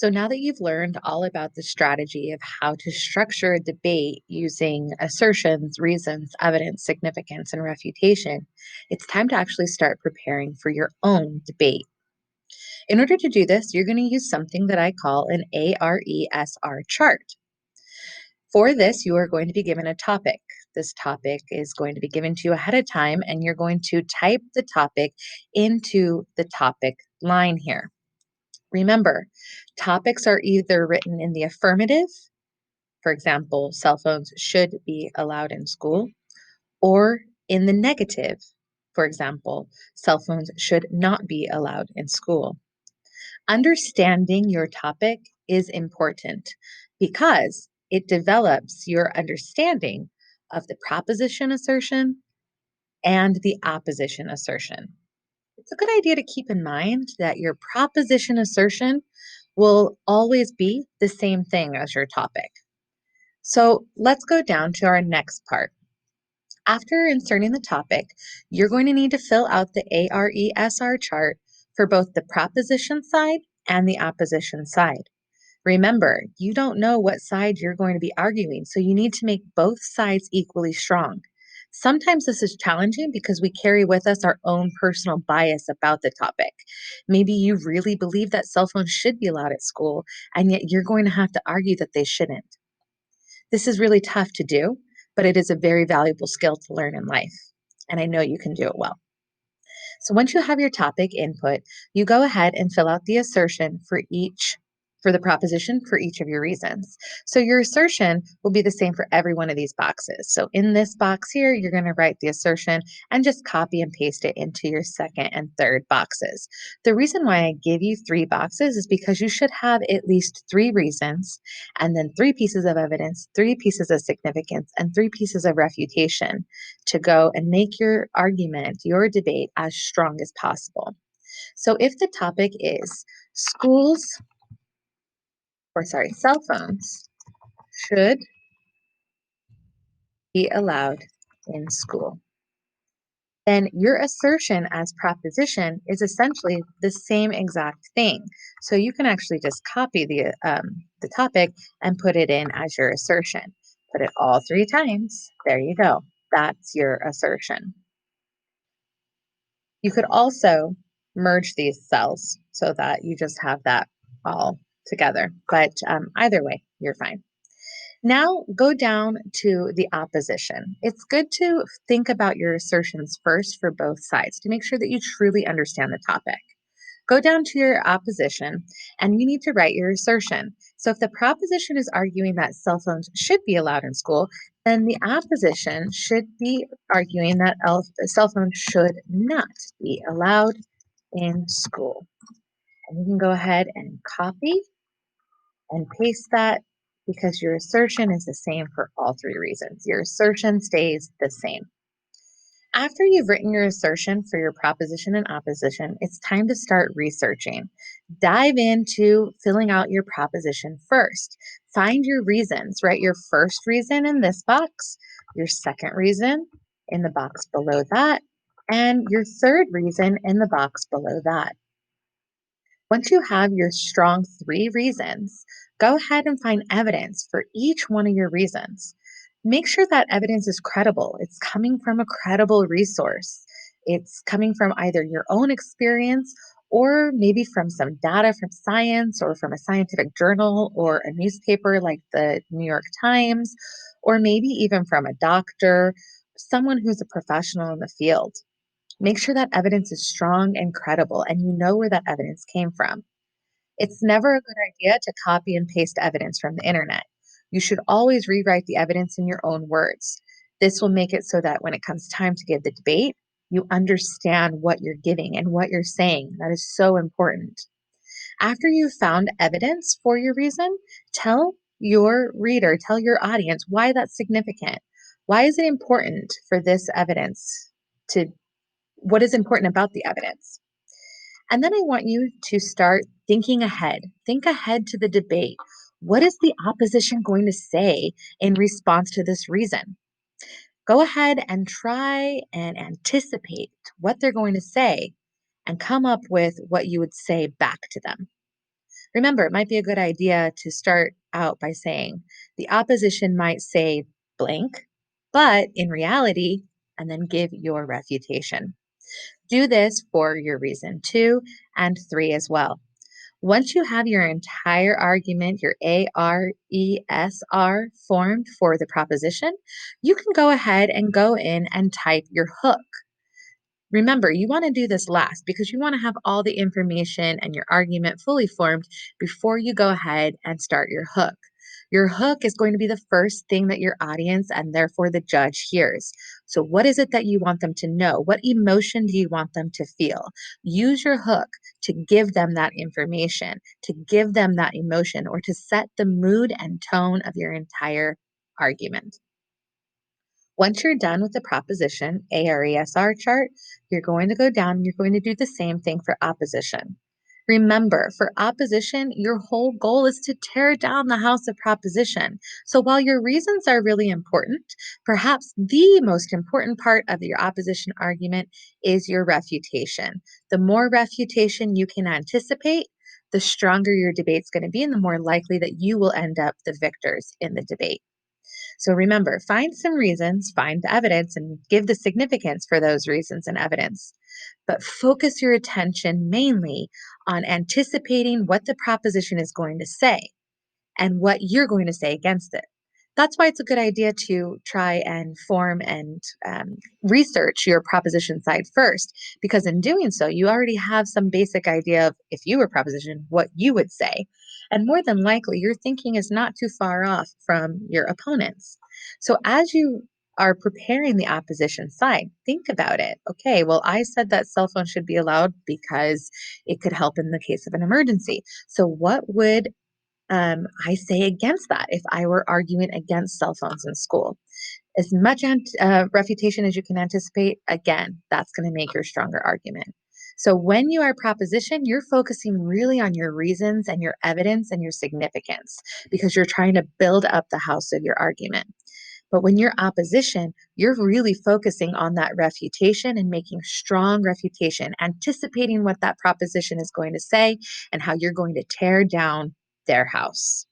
So now that you've learned all about the strategy of how to structure a debate using assertions, reasons, evidence, significance, and refutation, it's time to actually start preparing for your own debate. In order to do this, you're going to use something that I call an ARESR chart. For this, you are going to be given a topic. This topic is going to be given to you ahead of time, and you're going to type the topic into the topic line here. Remember, topics are either written in the affirmative, for example, cell phones should be allowed in school, or in the negative, for example, cell phones should not be allowed in school. Understanding your topic is important because it develops your understanding of the proposition assertion and the opposition assertion. It's a good idea to keep in mind that your proposition assertion will always be the same thing as your topic. So let's go down to our next part. After inserting the topic, you're going to need to fill out the ARESR chart for both the proposition side and the opposition side. Remember, you don't know what side you're going to be arguing, so you need to make both sides equally strong. Sometimes this is challenging because we carry with us our own personal bias about the topic. Maybe you really believe that cell phones should be allowed at school, and yet you're going to have to argue that they shouldn't. This is really tough to do, but it is a very valuable skill to learn in life, and I know you can do it well. So once you have your topic input, you go ahead and fill out the assertion for the proposition for each of your reasons. So your assertion will be the same for every one of these boxes. So in this box here, you're going to write the assertion and just copy and paste it into your second and third boxes. The reason why I give you 3 boxes is because you should have at least 3 reasons and then 3 pieces of evidence, 3 pieces of significance, and 3 pieces of refutation to go and make your argument, your debate, as strong as possible. So if the topic is cell phones should be allowed in school, then your assertion as proposition is essentially the same exact thing. So you can actually just copy the topic and put it in as your assertion. Put it all 3 times. There you go. That's your assertion. You could also merge these cells so that you just have that all together. But either way, you're fine. Now go down to the opposition. It's good to think about your assertions first for both sides to make sure that you truly understand the topic. Go down to your opposition and you need to write your assertion. So if the proposition is arguing that cell phones should be allowed in school, then the opposition should be arguing that cell phones should not be allowed in school. And you can go ahead and copy and paste that because your assertion is the same for all 3 reasons. Your assertion stays the same. After you've written your assertion for your proposition and opposition, it's time to start researching. Dive into filling out your proposition first. Find your reasons. Write your first reason in this box, your second reason in the box below that, and your third reason in the box below that. Once you have your strong 3 reasons, go ahead and find evidence for each one of your reasons. Make sure that evidence is credible. It's coming from a credible resource. It's coming from either your own experience or maybe from some data from science or from a scientific journal or a newspaper like the New York Times, or maybe even from a doctor, someone who's a professional in the field. Make sure that evidence is strong and credible and you know where that evidence came from. It's never a good idea to copy and paste evidence from the internet. You should always rewrite the evidence in your own words. This will make it so that when it comes time to give the debate, you understand what you're giving and what you're saying. That is so important. After you've found evidence for your reason, tell your reader, tell your audience why that's significant. Why is it important for this evidence to what is important about the evidence? And then I want you to start thinking ahead. Think ahead to the debate. What is the opposition going to say in response to this reason? Go ahead and try and anticipate what they're going to say and come up with what you would say back to them. Remember, it might be a good idea to start out by saying, the opposition might say blank, but in reality, and then give your refutation. Do this for your reason 2 and 3 as well. Once you have your entire argument, your ARESR formed for the proposition, you can go ahead and go in and type your hook. Remember, you want to do this last because you want to have all the information and your argument fully formed before you go ahead and start your hook. Your hook is going to be the first thing that your audience and therefore the judge hears. So, what is it that you want them to know? What emotion do you want them to feel? Use your hook to give them that information, to give them that emotion, or to set the mood and tone of your entire argument. Once you're done with the proposition, ARESR chart, you're going to go down and you're going to do the same thing for opposition. Remember, for opposition, your whole goal is to tear down the house of proposition. So while your reasons are really important, perhaps the most important part of your opposition argument is your refutation. The more refutation you can anticipate, the stronger your debate's going to be and the more likely that you will end up the victors in the debate. So remember, find some reasons, find the evidence, and give the significance for those reasons and evidence. But focus your attention mainly on anticipating what the proposition is going to say and what you're going to say against it. That's why it's a good idea to try and form and research your proposition side first, because in doing so, you already have some basic idea of if you were proposition, what you would say. And more than likely, your thinking is not too far off from your opponent's. So as you are preparing the opposition side, think about it. Okay, well, I said that cell phone should be allowed because it could help in the case of an emergency. So, what would I say against that if I were arguing against cell phones in school? As much refutation as you can anticipate, again, that's going to make your stronger argument. So when you are proposition, you're focusing really on your reasons and your evidence and your significance because you're trying to build up the house of your argument. But when you're opposition, you're really focusing on that refutation and making strong refutation, anticipating what that proposition is going to say and how you're going to tear down their house.